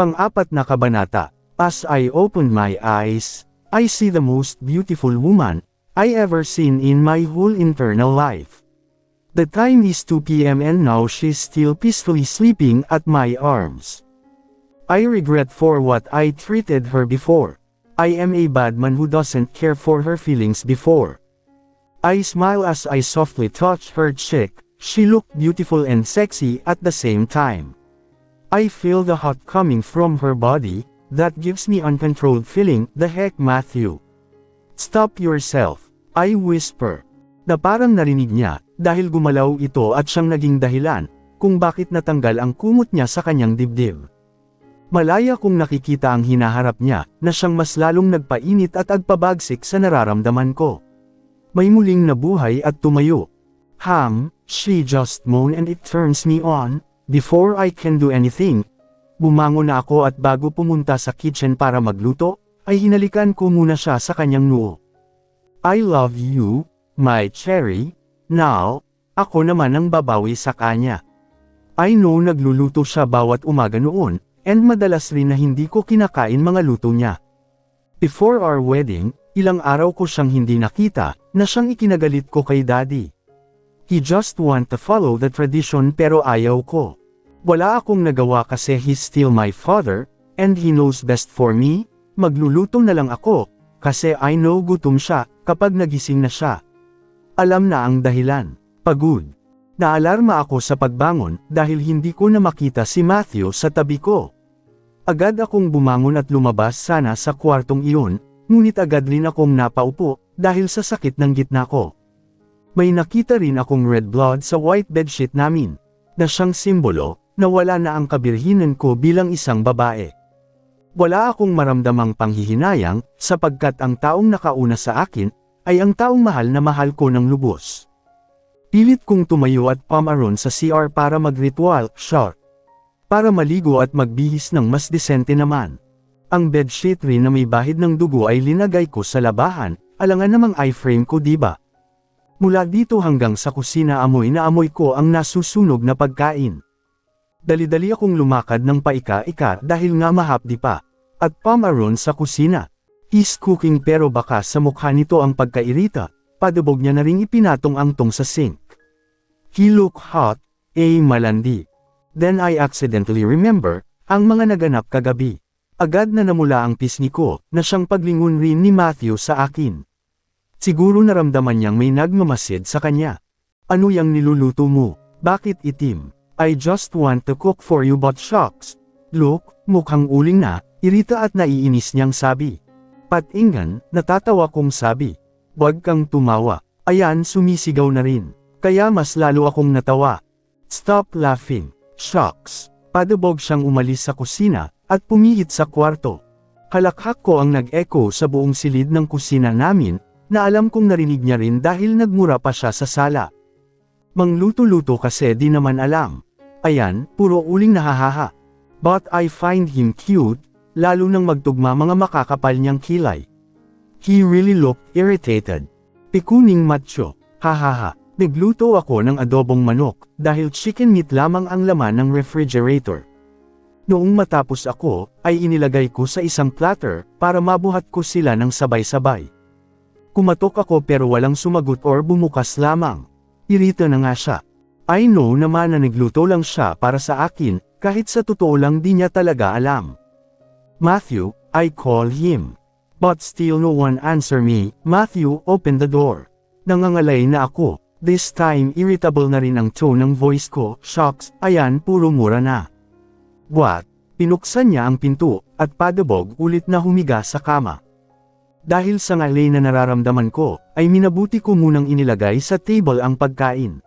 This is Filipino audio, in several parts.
Pang-4 na kabanata. As I opened my eyes, I see the most beautiful woman I ever seen in my whole internal life. The time is 2 p.m. and now she's still peacefully sleeping at my arms. I regret for what I treated her before. I am a bad man who doesn't care for her feelings before. I smile as I softly touch her cheek. She looked beautiful and sexy at the same time. I feel the hot coming from her body. That gives me uncontrolled feeling. The heck, Matthew? Stop yourself, I whisper. Na parang narinig niya, dahil gumalaw ito at siyang naging dahilan, kung bakit natanggal ang kumot niya sa kanyang dibdib. Malaya kong nakikita ang hinaharap niya, na siyang mas lalong nagpainit at agpabagsik sa nararamdaman ko. May muling nabuhay at tumayo. She just moaned and it turns me on. Before I can do anything, bumangon na ako at bago pumunta sa kitchen para magluto, ay hinalikan ko muna siya sa kanyang noo. I love you, my cherry. Now, ako naman ang babawi sa kanya. I know nagluluto siya bawat umaga noon, and madalas rin na hindi ko kinakain mga luto niya. Before our wedding, ilang araw ko siyang hindi nakita, na siyang ikinagalit ko kay daddy. He just want to follow the tradition pero ayaw ko. Wala akong nagawa kasi he's still my father, and he knows best for me. Magluluto na lang ako, kasi I know gutom siya, kapag nagising na siya. Alam na ang dahilan, pagod. Naalarma ako sa pagbangon, dahil hindi ko na makita si Matthew sa tabi ko. Agad akong bumangon at lumabas sana sa kwartong iyon, ngunit agad rin akong napaupo, dahil sa sakit ng gitna ko. May nakita rin akong red blood sa white bedsheet namin, na siyang simbolo, na wala na ang kabirhinan ko bilang isang babae. Wala akong maramdamang panghihinayang, sapagkat ang taong nakauna sa akin, ay ang taong mahal na mahal ko ng lubos. Pilit kong tumayo at pumaron sa CR para mag-ritual shot. Para maligo at magbihis ng mas desente naman. Ang bedsheet rin na may bahid ng dugo ay linagay ko sa labahan, alangan namang iframe ko diba? Mula dito hanggang sa kusina amoy na amoy ko ang nasusunog na pagkain. Dali-dali akong lumakad ng paika-ika dahil nga mahapdi pa. At pumaron sa kusina. He's cooking pero baka sa mukha nito ang pagkairita, padubog niya na ring ipinatong ang tong sa sink. He look hot, malandi. Then I accidentally remember, ang mga naganap kagabi. Agad na namula ang pisngi ko, na siyang paglingon rin ni Matthew sa akin. Siguro naramdaman niyang may nagmamasid sa kanya. Ano yang niluluto mo? Bakit itim? I just want to cook for you but shucks. Look, mukhang uling na, irita at naiinis niyang sabi. Patingan, natatawa kong sabi. Huwag kang tumawa. Ayan sumisigaw na rin. Kaya mas lalo akong natawa. Stop laughing. Shucks. Padubog siyang umalis sa kusina, at pumihit sa kwarto. Halakhak ko ang nag-echo sa buong silid ng kusina namin, na alam kong narinig niya rin dahil nagmura pa siya sa sala. Mangluto-luto kasi di naman alam. Ayan, puro uling nahahaha. But I find him cute, lalo nang magtugma mga makakapal niyang kilay. He really looked irritated. Pikuning macho, hahaha. Nagluto ako ng adobong manok, dahil chicken meat lamang ang laman ng refrigerator. Noong matapos ako, ay inilagay ko sa isang platter, para mabuhat ko sila ng sabay-sabay. Kumatok ako pero walang sumagot or bumukas lamang. Irita na nga siya. I know naman na nagluto lang siya para sa akin, kahit sa totoo lang di niya talaga alam. Matthew, I call him. But still no one answer me. Matthew opened the door. Nangangalay na ako. This time irritable na rin ang tone ng voice ko. Shucks, ayan puro mura na. What? Pinuksan niya ang pinto, at padabog ulit na humiga sa kama. Dahil sa ngalay na nararamdaman ko, ay minabuti ko munang inilagay sa table ang pagkain.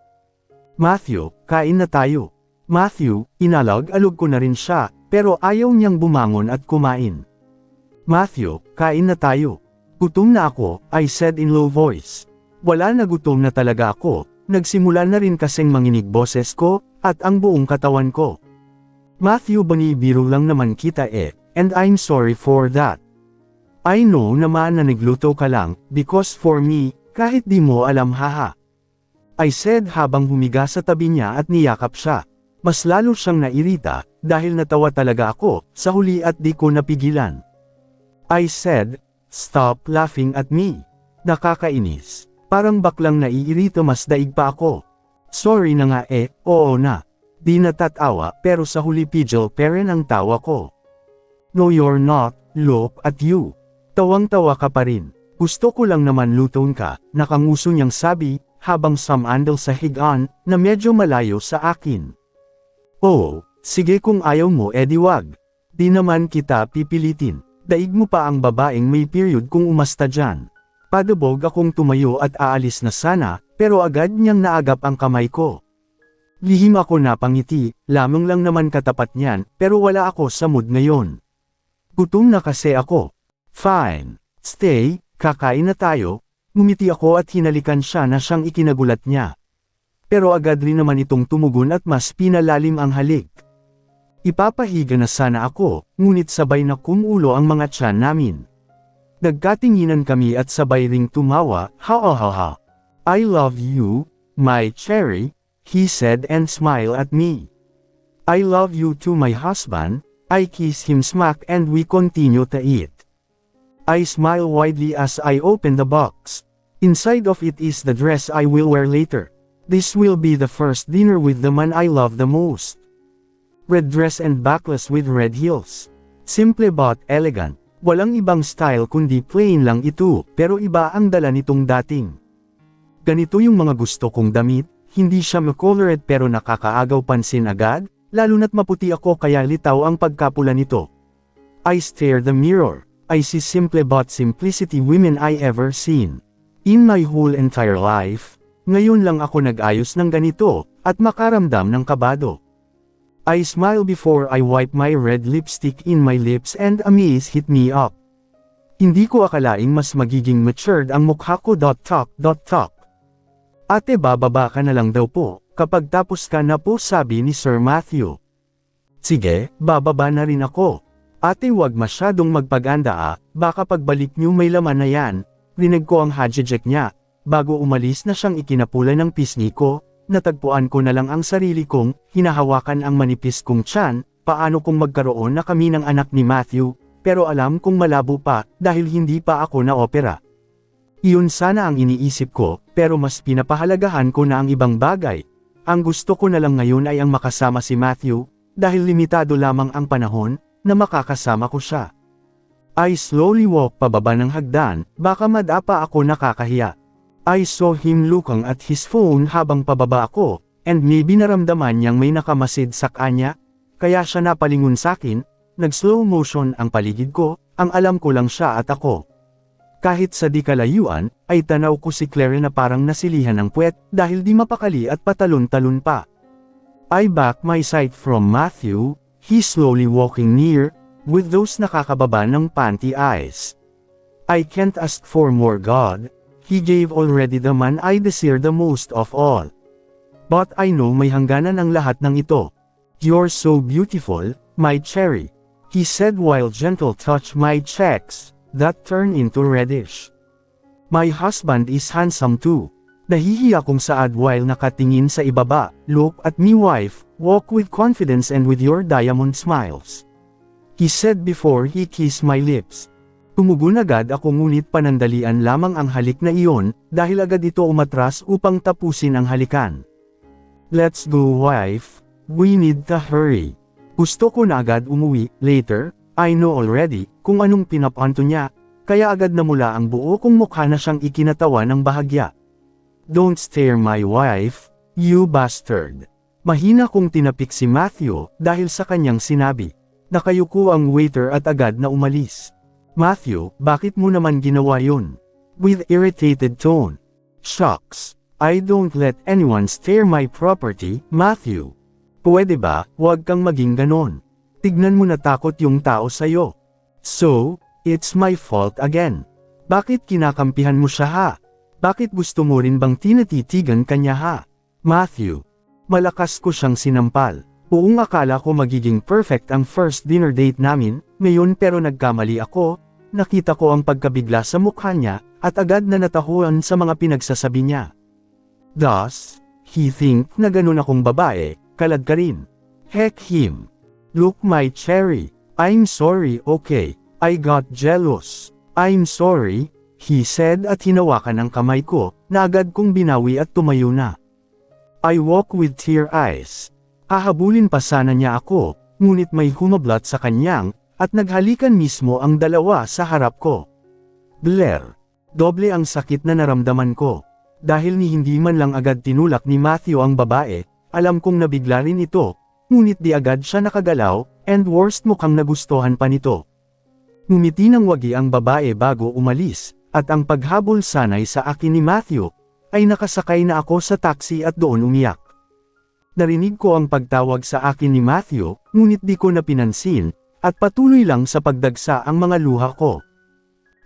Matthew, kain na tayo. Matthew, inalag-alog ko na rin siya, pero ayaw niyang bumangon at kumain. Matthew, kain na tayo. Gutom na ako, I said in low voice. Wala na gutom na talaga ako, nagsimula na rin kasing manginig boses ko, at ang buong katawan ko. Matthew, banibiro lang naman kita and I'm sorry for that. I know naman na nagluto ka lang, because for me, kahit di mo alam haha. I said habang humiga sa tabi niya at niyakap siya. Mas lalo siyang nairita, dahil natawa talaga ako, sa huli at di ko napigilan. I said, "Stop laughing at me." Nakakainis. Parang baklang naiirita mas daig pa ako. Sorry na nga oo na. Di natatawa pero sa huli pidgel pa rin ang tawa ko. No you're not, look at you. Tawang-tawa ka pa rin. Gusto ko lang naman luton ka, nakanguso niyang sabi, habang sumandal sa higaan, na medyo malayo sa akin. Oh, sige kung ayaw mo edi wag. Di naman kita pipilitin. Daig mo pa ang babaeng may period kung umasta dyan. Padabog akong tumayo at aalis na sana, pero agad niyang naagap ang kamay ko. Lihim ako napangiti, lamang lang naman katapat niyan, pero wala ako sa mood ngayon. Gutom na kasi ako. Fine. Stay, kakain na tayo. Ngumiti ako at hinalikan siya na siyang ikinagulat niya. Pero agad rin naman itong tumugon at mas pinalalim ang halik. Ipapahiga na sana ako, ngunit sabay na kumulo ang mga tiyan namin. Nagkatinginan kami at sabay ring tumawa, ha ha ha ha. I love you, my cherry, he said and smiled at me. I love you too my husband, I kiss him smack and we continue to eat. I smile widely as I open the box. Inside of it is the dress I will wear later. This will be the first dinner with the man I love the most. Red dress and backless with red heels. Simple but elegant. Walang ibang style kundi plain lang ito, pero iba ang dala nitong dating. Ganito yung mga gusto kong damit, hindi siya colored pero nakakaagaw pansin agad, lalo na't maputi ako kaya litaw ang pagkapula nito. I stare the mirror. I see simple but simplicity women I ever seen. In my whole entire life, ngayon lang ako nag-ayos ng ganito, at makaramdam ng kabado. I smile before I wipe my red lipstick in my lips and amaze hit me up. Hindi ko akalaing mas magiging matured ang mukha ko. Talk. Ate bababa ka na lang daw po, kapag tapos ka na po sabi ni Sir Matthew. Sige, bababa na rin ako. Ate wag masyadong magpaganda baka pagbalik niyo may laman na yan. Rinig ko ang hajejek niya. Bago umalis na siyang ikinapula ng pisngi ko, natagpuan ko na lang ang sarili kong, hinahawakan ang manipis kong tiyan, paano kung magkaroon na kami ng anak ni Matthew, pero alam kong malabo pa, dahil hindi pa ako na-opera. Iyon sana ang iniisip ko, pero mas pinapahalagahan ko na ang ibang bagay. Ang gusto ko na lang ngayon ay ang makasama si Matthew, dahil limitado lamang ang panahon, na makakasama ko siya. I slowly walk pababa ng hagdan, baka madapa ako nakakahiya. I saw him looking at his phone habang pababa ako, and maybe naramdaman niyang may nakamasid sa kanya, kaya siya napalingon sakin, nag-slow motion ang paligid ko, ang alam ko lang siya at ako. Kahit sa di kalayuan, ay tanaw ko si Claire na parang nasilihan ng puwet, dahil di mapakali at patalon-talon pa. I back my sight from Matthew, he slowly walking near, with those nakakababa ng panty eyes. I can't ask for more God. He gave already the man I desire the most of all. But I know may hangganan ang lahat ng ito. You're so beautiful, my cherry. He said while gentle touch my cheeks, that turned into reddish. My husband is handsome too. Nahihiya kong saad while nakatingin sa ibaba, look at me wife, walk with confidence and with your diamond smiles. He said before he kissed my lips. Tumugon agad ako ngunit panandalian lamang ang halik na iyon, dahil agad ito umatras upang tapusin ang halikan. Let's go wife, we need to hurry. Gusto ko na agad umuwi, later, I know already, kung anong pinapanto niya, kaya agad namula ang buo kong mukha na siyang ikinatawa ng bahagya. Don't stare my wife, you bastard. Mahina kong tinapik si Matthew, dahil sa kanyang sinabi. Nakayuko ang waiter at agad na umalis. Matthew, bakit mo naman ginawa yun? With irritated tone. Shucks, I don't let anyone stare my property, Matthew. Pwede ba, huwag kang maging ganon. Tignan mo na takot yung tao sa'yo. So, it's my fault again. Bakit kinakampihan mo siya ha? Bakit gusto mo rin bang tinatitigan kanya ha? Matthew. Malakas ko siyang sinampal. Buong akala ko magiging perfect ang first dinner date namin, ngayon pero nagkamali ako. Nakita ko ang pagkabigla sa mukha niya, at agad na natahuan sa mga pinagsasabi niya. Thus, he think na ganun akong babae, kalad ka rin. Heck him. Look my cherry. I'm sorry, okay. I got jealous. I'm sorry, he said at hinawakan ang kamay ko, na agad kong binawi at tumayo na. I walk with tear eyes. Hahabulin pa sana niya ako, ngunit may humablat sa kanyang, at naghalikan mismo ang dalawa sa harap ko. Blair. Doble ang sakit na naramdaman ko. Dahil ni hindi man lang agad tinulak ni Matthew ang babae, alam kong nabigla rin ito, ngunit di agad siya nakagalaw, and worst mukhang nagustuhan pa nito. Ngumiti ng wagi ang babae bago umalis, at ang paghabol sanay sa akin ni Matthew, ay nakasakay na ako sa taxi at doon umiyak. Narinig ko ang pagtawag sa akin ni Matthew, ngunit di ko na pinansin, at patuloy lang sa pagdagsa ang mga luha ko.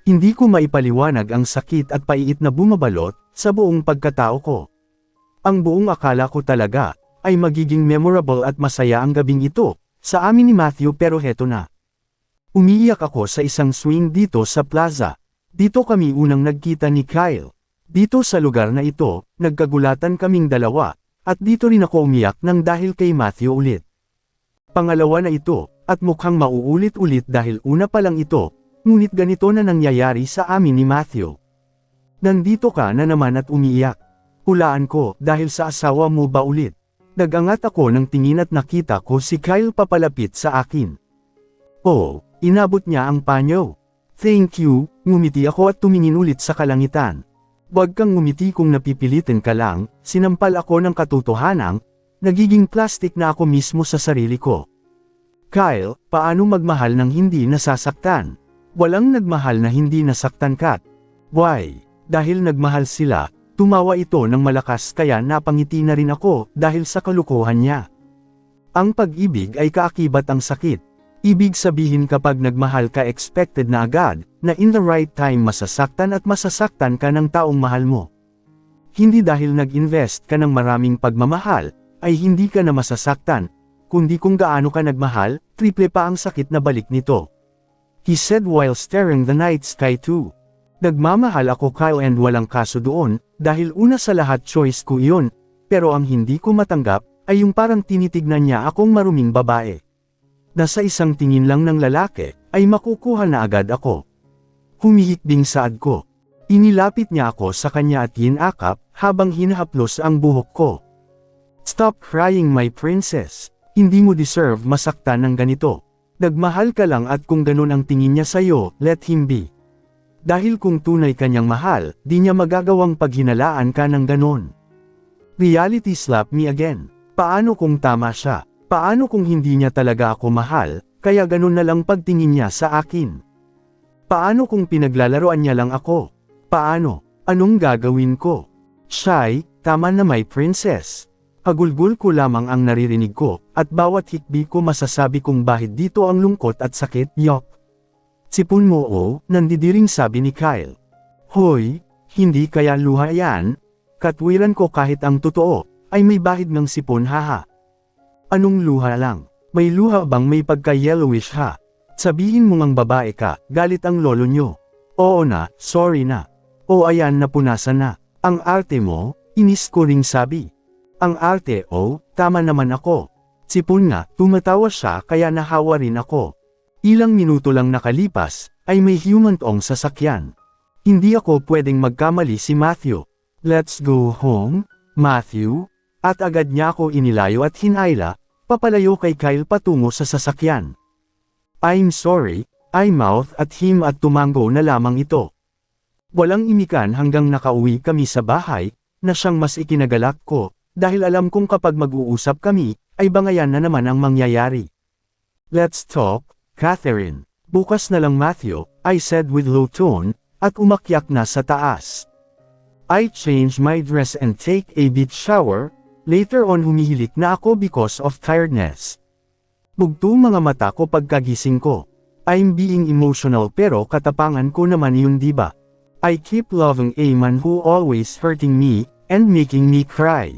Hindi ko maipaliwanag ang sakit at paiit na bumabalot sa buong pagkatao ko. Ang buong akala ko talaga ay magiging memorable at masaya ang gabing ito sa amin ni Matthew, pero heto na. Umiiyak ako sa isang swing dito sa plaza. Dito kami unang nagkita ni Kyle. Dito sa lugar na ito, nagkagulatan kaming dalawa, at dito rin ako umiyak nang dahil kay Matthew ulit. Pangalawa na ito, at mukhang mauulit-ulit dahil una pa lang ito, ngunit ganito na nangyayari sa amin ni Matthew. Nandito ka na naman at umiiyak. Hulaan ko, dahil sa asawa mo ba ulit? Nagangat ako ng tingin at nakita ko si Kyle papalapit sa akin. Oh, inabot niya ang panyo. Thank you, ngumiti ako at tumingin ulit sa kalangitan. Huwag kang ngumiti kung napipilitin ka lang, sinampal ako ng katotohanang, nagiging plastic na ako mismo sa sarili ko. Kyle, paano magmahal ng hindi nasasaktan? Walang nagmahal na hindi nasaktan ka. Why? Dahil nagmahal sila. Tumawa ito ng malakas kaya napangiti na rin ako dahil sa kalukuhan niya. Ang pag-ibig ay kaakibat ang sakit. Ibig sabihin kapag nagmahal ka expected na agad, na in the right time masasaktan at masasaktan ka ng taong mahal mo. Hindi dahil nag-invest ka ng maraming pagmamahal, ay hindi ka na masasaktan, kundi kung gaano ka nagmahal, triple pa ang sakit na balik nito. He said while staring the night sky too. Nagmamahal ako Kyle and walang kaso doon, dahil una sa lahat choice ko iyon, pero ang hindi ko matanggap, ay yung parang tinitignan niya akong maruming babae. Nasa isang tingin lang ng lalaki, ay makukuha na agad ako. Humihikbing saad ko. Inilapit niya ako sa kanya at hinakap, habang hinahaplos ang buhok ko. Stop crying my princess. Hindi mo deserve masaktan ng ganito. Nagmahal ka lang at kung ganun ang tingin niya sa'yo, let him be. Dahil kung tunay kanyang mahal, di niya magagawang paghinalaan ka ng ganon. Reality slap me again. Paano kung tama siya? Paano kung hindi niya talaga ako mahal, kaya ganon na lang pagtingin niya sa akin? Paano kung pinaglalaroan niya lang ako? Paano? Anong gagawin ko? Shy, tama na my princess. Agulgul ko lamang ang naririnig ko, at bawat hikbi ko masasabi kong bahid dito ang lungkot at sakit, yok. Sipon mo o, nandidiring sabi ni Kyle. Hoy, hindi kaya luha yan? Katwiran ko kahit ang totoo, ay may bahid ng sipon haha. Anong luha lang? May luha bang may pagka-yellowish ha? Sabihin mo ngang babae ka, galit ang lolo nyo. Oo na, sorry na. O ayan napunasan na. Ang arte mo, inis ko ring sabi. Ang arte o, tama naman ako. Sipon nga, tumatawa siya kaya nahawa rin ako. Ilang minuto lang nakalipas, ay may human tong sasakyan. Hindi ako pwedeng magkamali si Matthew. Let's go home, Matthew? At agad niya ako inilayo at hinayla, papalayo kay Kyle patungo sa sasakyan. I'm sorry, I mouthed at him at tumango na lamang ito. Walang imikan hanggang nakauwi kami sa bahay, na siyang mas ikinagalak ko, dahil alam kong kapag mag-uusap kami, ay bangayan na naman ang mangyayari. Let's talk, Catherine. Bukas na lang Matthew, I said with low tone, at umakyat na sa taas. I change my dress and take a beach shower, later on humihilik na ako because of tiredness. Bugto mga mata ko pagkagising ko. I'm being emotional pero katapangan ko naman yun diba? I keep loving a man who always hurting me, and making me cry.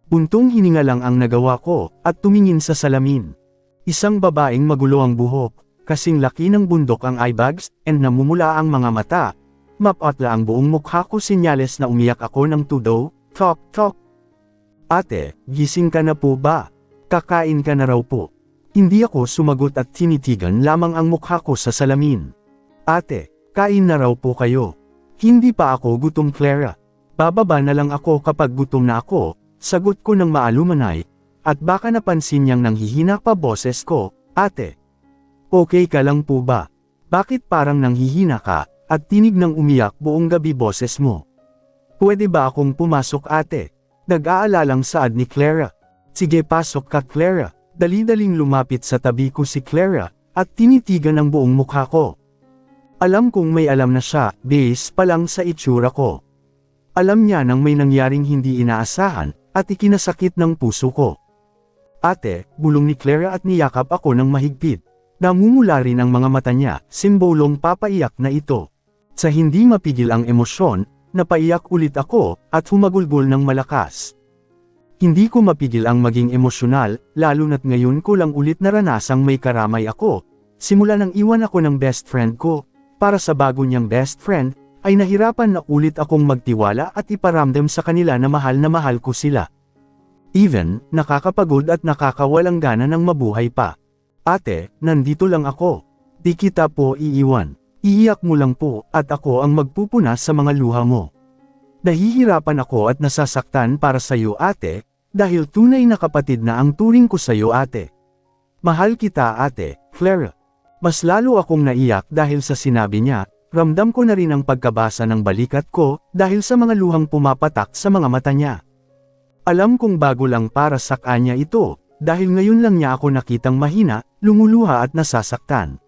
Buntong hininga lang ang nagawa ko, at tumingin sa salamin. Isang babaeng magulo ang buhok, kasing laki ng bundok ang eyebags, and namumula ang mga mata. Mapatla ang buong mukha ko sinyales na umiyak ako ng tudo, tok tok. Ate, gising ka na po ba? Kakain ka na raw po. Hindi ako sumagot at tinitigan lamang ang mukha ko sa salamin. Ate, kain na raw po kayo. Hindi pa ako gutom, Clara. Bababa na lang ako kapag gutom na ako, sagot ko ng maalumanay, at baka napansin niyang nanghihina pa boses ko. Ate, okay ka lang po ba? Bakit parang nanghihina ka, at tinig ng umiyak buong gabi boses mo? Pwede ba akong pumasok, ate? Nag-aalalang saad ni Clara. Sige, pasok ka, Clara. Dali-daling lumapit sa tabi ko si Clara, at tinitigan ang buong mukha ko. Alam kong may alam na siya, base pa lang sa itsura ko. Alam niya nang may nangyaring hindi inaasahan, at ikinasakit ng puso ko. Ate, bulong ni Clara at niyakap ako ng mahigpit. Namumula rin ang mga mata niya, simbolong papaiyak na ito. Sa hindi mapigil ang emosyon, napaiyak ulit ako, at humagulgol ng malakas. Hindi ko mapigil ang maging emosyonal, lalo na't ngayon ko lang ulit naranasang may karamay ako. Simula nang iwan ako ng best friend ko, para sa bago niyang best friend, ay nahirapan na ulit akong magtiwala at iparamdam sa kanila na mahal ko sila. Even, nakakapagod at nakakawalang gana ng mabuhay pa. Ate, nandito lang ako. Di kita po iiwan. Iiyak mo lang po, at ako ang magpupunas sa mga luha mo. Nahihirapan ako at nasasaktan para sa iyo, ate, dahil tunay na kapatid na ang turing ko sa iyo, ate. Mahal kita, ate, Clara. Mas lalo akong naiyak dahil sa sinabi niya, ramdam ko na rin ang pagkabasa ng balikat ko, dahil sa mga luhang pumapatak sa mga mata niya. Alam kong bago lang para sa kanya ito, dahil ngayon lang niya ako nakitang mahina, lumuluha at nasasaktan.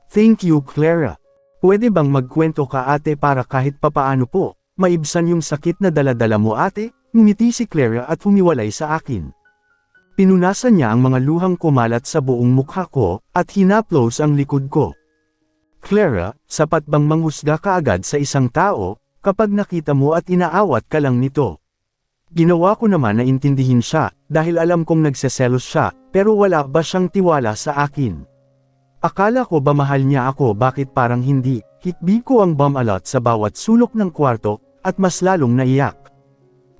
Thank you, Clara. Pwede bang magkwento ka, ate, para kahit papaano po, maibsan yung sakit na daladala mo, ate? Ngumiti si Clara at humiwalay sa akin. Pinunasan niya ang mga luhang kumalat sa buong mukha ko, at hinaplos ang likod ko. Clara, sapat bang manghusga ka agad sa isang tao, kapag nakita mo at inaawat ka lang nito? Ginawa ko naman na intindihin siya, dahil alam kong nagseselos siya, pero wala ba siyang tiwala sa akin? Akala ko ba mahal niya ako, bakit parang hindi? Hikbi ko ang bumalot sa bawat sulok ng kwarto, at mas lalong naiyak.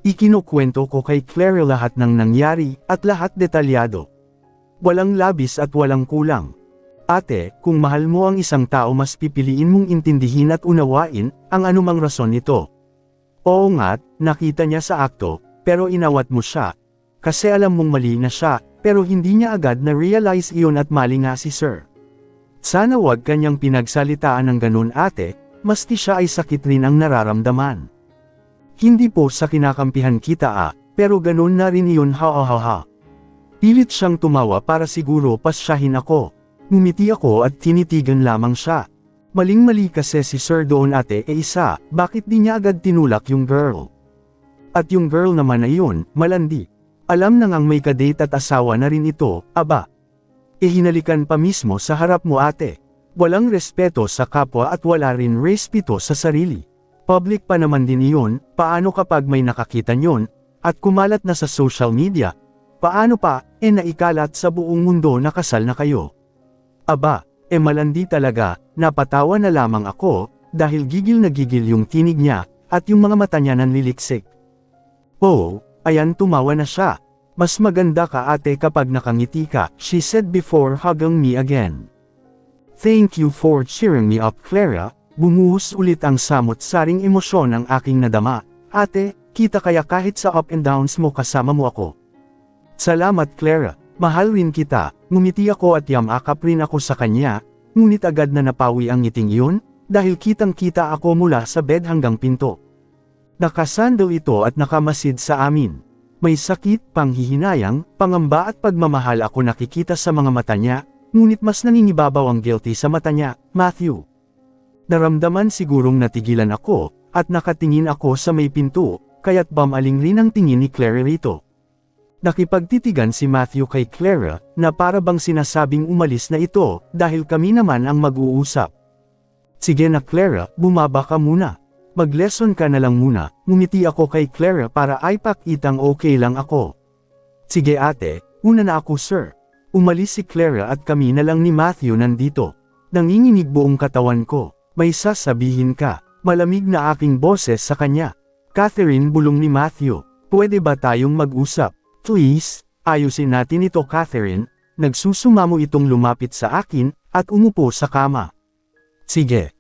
Ikinukwento ko kay Clara lahat ng nangyari, at lahat detalyado. Walang labis at walang kulang. Ate, kung mahal mo ang isang tao, mas pipiliin mong intindihin at unawain, ang anumang rason nito. Oo nga't, nakita niya sa akto, pero inawat mo siya. Kasi alam mong mali na siya, pero hindi niya agad na-realize iyon at mali nga si Sir. Sana wag kanyang pinagsalitaan ng ganun, ate, maski siya ay sakit rin ang nararamdaman. Hindi po sa kinakampihan kita pero ganun na rin iyon, ha. Pilit siyang tumawa para siguro pasyahin ako. Ngumiti ako at tinitigan lamang siya. Maling-mali kasi si Sir doon, ate, isa, bakit di niya agad tinulak yung girl? At yung girl naman na yun, malandi. Alam na ngang may kadate at asawa na rin ito, aba. Hinalikan pa mismo sa harap mo, ate. Walang respeto sa kapwa at wala rin respeto sa sarili. Public pa naman din iyon, paano kapag may nakakita nyon, at kumalat na sa social media? Paano pa, naikalat sa buong mundo na kasal na kayo? Aba, malandi talaga, napatawa na lamang ako, dahil gigil na gigil yung tinig niya, at yung mga mata niya nanliliksik. Oh, ayan, tumawa na siya. Mas maganda ka, ate, kapag nakangiti ka, she said before hugging me again. Thank you for cheering me up, Clara. Bumuhos ulit ang samot-saring emosyon ng aking nadama. Ate, kita kaya kahit sa up and downs mo kasama mo ako. Salamat, Clara. Mahal rin kita. Ngumiti ako at yamakap rin ako sa kanya, ngunit agad na napawi ang ngiting iyon, dahil kitang-kita ako mula sa bed hanggang pinto. Nakasandal ito at nakamasid sa amin. May sakit, panghihinayang, pangamba at pagmamahal ako nakikita sa mga mata niya, ngunit mas nangingibabaw ang guilty sa mata niya, Matthew. Naramdaman sigurong natigilan ako, at nakatingin ako sa may pinto, kaya't bamaling rin ang tingin ni Clara rito. Nakipagtitigan si Matthew kay Clara, na para bang sinasabing umalis na ito, dahil kami naman ang mag-uusap. Sige na, Clara, bumaba ka muna. Mag-lesson ka na lang muna. Ngumiti ako kay Clara para ay pakitang okay lang ako. Sige, ate, una na ako, sir. Umalis si Clara at kami na lang ni Matthew nandito. Nanginginig buong katawan ko. May sasabihin ka. Malamig na aking boses sa kanya. Catherine, bulong ni Matthew. Pwede ba tayong mag-usap? Please, Ayusin natin ito, Catherine. Nagsusumamo itong lumapit sa akin, at umupo sa kama. Sige.